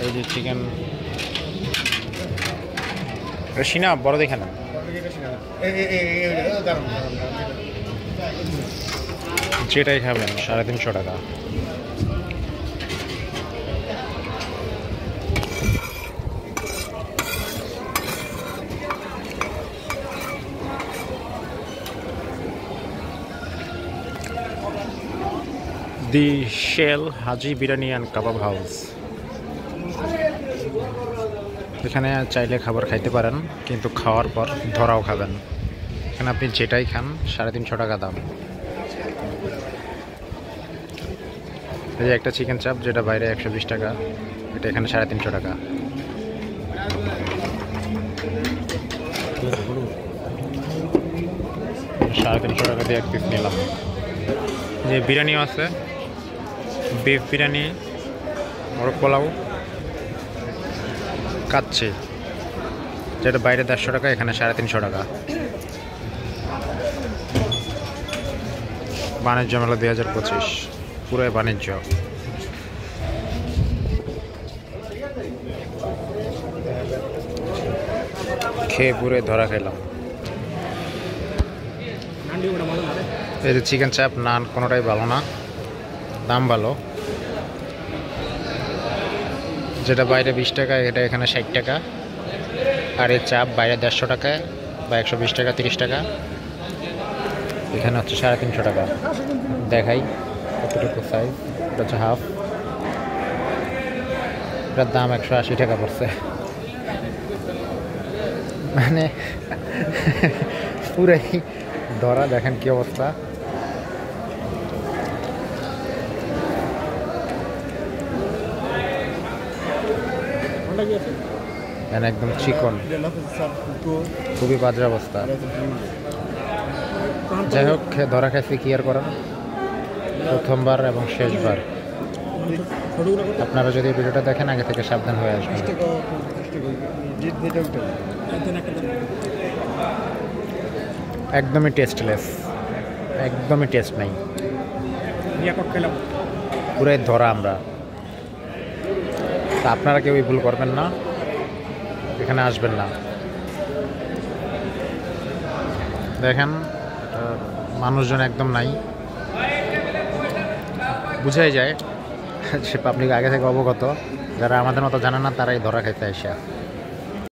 এই যে চিকেন সিনা বড় দেখে না, যেটাই খাবেন 350 টাকা। দি শেল হাজি বিরিয়ানি অ্যান্ড কাবাব হাউস। এখানে চাইলে খাবার খাইতে পারেন, কিন্তু খাওয়ার পর ধরাও খাবেন। এখানে আপনি যেটাই খান 350 টাকা দাম। এই যে একটা চিকেন চাপ, যেটা বাইরে 120 টাকা, এটা এখানে 350 টাকা। 350 টাকা দিয়ে এক পিস নিলাম। যে বিরিয়ানিও আছে, বিফ বিরিয়ানি, মোরগ পোলাও, কাচ্চি, যেটা বাইরে 150 টাকা, এখানে 350 টাকা। বাণিজ্য মেলা 2025, পুরো বাণিজ্য। খেয়ে পুরে ধরা খেলাম। এই যে চিকেন চাপ, নান কোনোটাই ভালো না, দাম ভালো। যেটা বাইরে 20 টাকা, এটা এখানে 60 টাকা। আর এই চাপ বাইরে 150 টাকা বা 120 টাকা, 30 টাকা, এখানে হচ্ছে 350 টাকা। দেখাই কতটুকু সাইজ, এটা হচ্ছে হাফ। এটার দাম 180 টাকা পড়ছে। মানে পুরাই ধরা, দেখেন কি অবস্থা। একদম চিকন, খুবই বাজে অবস্থা। যাই হোক, ধরা খাইছি, কি আর করার, প্রথমবার এবং শেষবার। আপনারা যদি ভিডিওটা দেখেন, আগে থেকে সাবধান হয়ে আসবেন। একদমই টেস্টলেস, একদমই টেস্ট নাই, পুরাই ধরা আমরা। তা আপনারা কেউ ভুল করবেন না, এখানে আসবেন না। দেখেন মানুষজন একদম নাই, বুঝাই যায় সে পাবলিক আগে থেকে অবগত। যারা আমাদের মতো জানে না, তারাই ধরা খাইতে আসে।